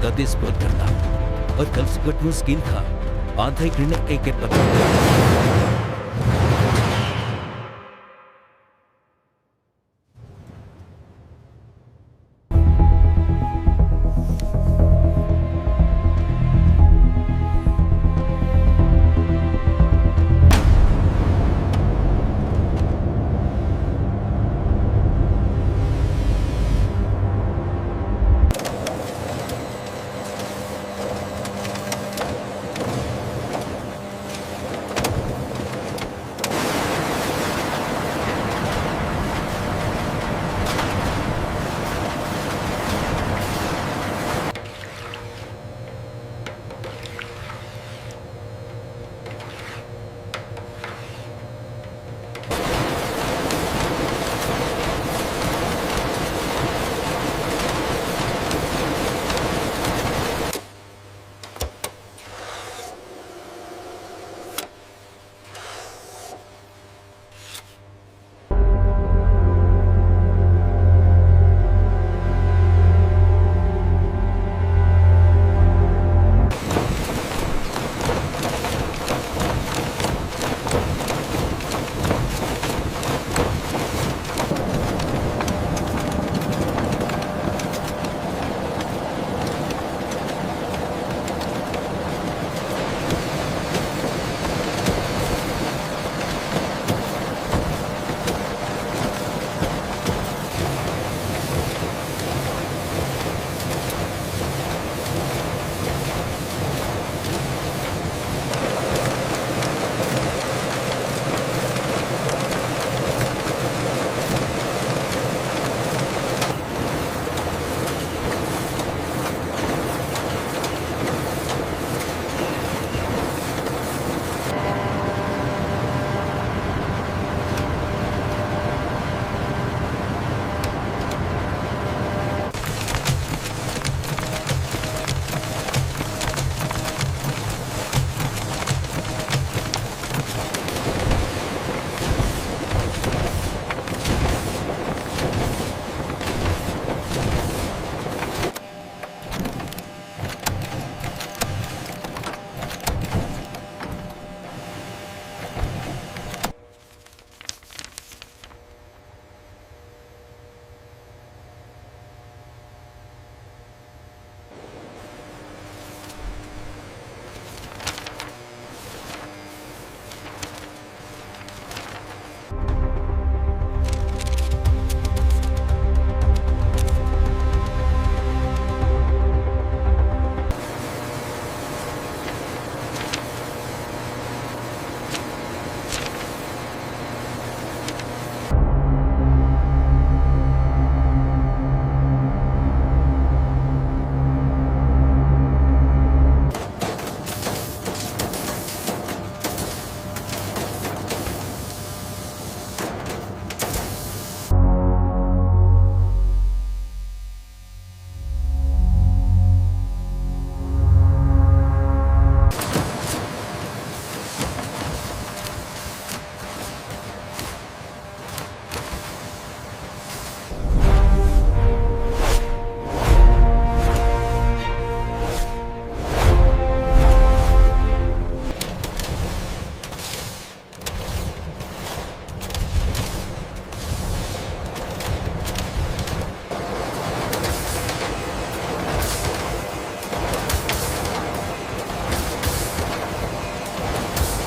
गति स्पर्ट करना और कल्पकट में स्किन का आंतरिक क्लिनिक एक पता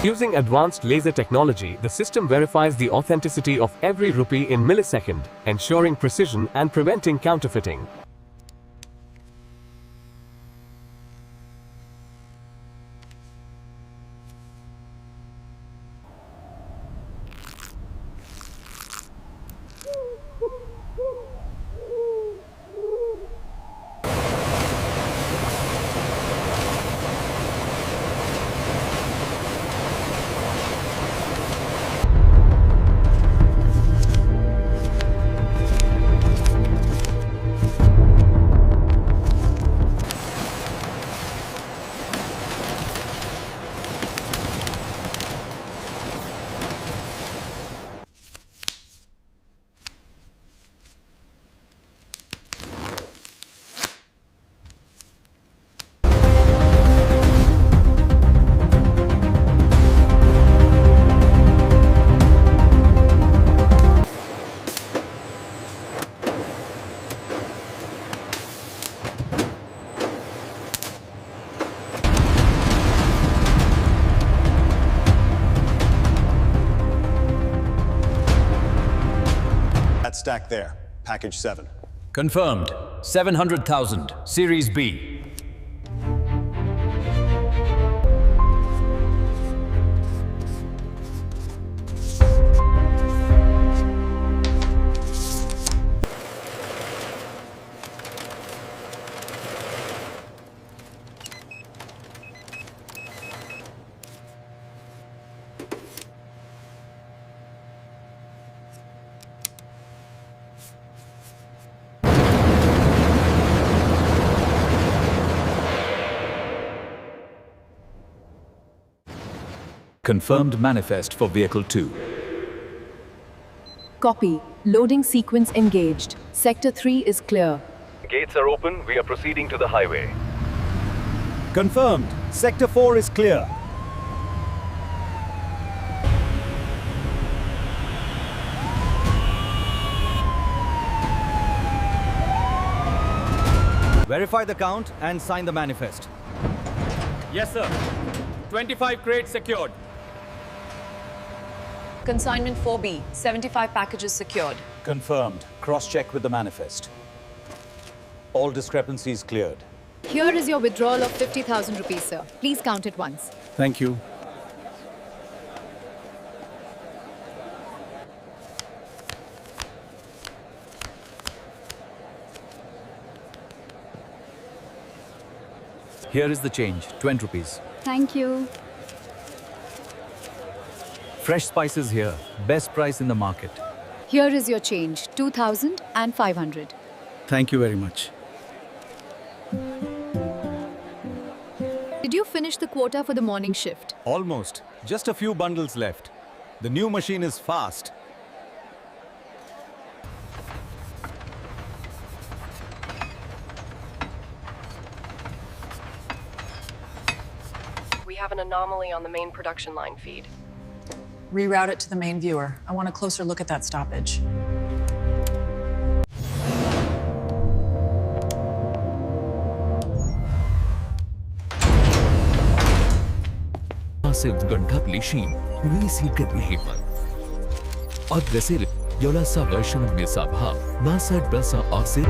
Using advanced laser technology, the system verifies the authenticity of every rupee in millisecond, ensuring precision and preventing counterfeiting. stack there, package 7. Confirmed. 700,000, Series B. Confirmed manifest for Vehicle 2. Copy. Loading sequence engaged. Sector 3 is clear. Gates are open. We are proceeding to the highway. Confirmed. Sector 4 is clear. Verify the count and sign the manifest. Yes, sir. 25 crates secured. Consignment 4B, 75 packages secured. Confirmed. Cross-check with the manifest. All discrepancies cleared. Here is your withdrawal of 50,000 rupees, sir. Please count it once. Thank you. Here is the change, 20 rupees. Thank you. Fresh spices here, best price in the market. Here is your change, 2,500. Thank you very much. Did you finish the quota for the morning shift? Almost. Just a few bundles left. The new machine is fast. We have an anomaly on the main production line feed. Reroute it to the main viewer. I want a closer look at that stoppage. Massive Gandhapli resealed Nehipal. Or Vesir Yolasa version of Misabha, Nasad Brasa Oxid.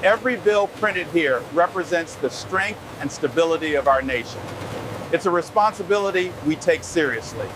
Every bill printed here represents the strength and stability of our nation. It's a responsibility we take seriously.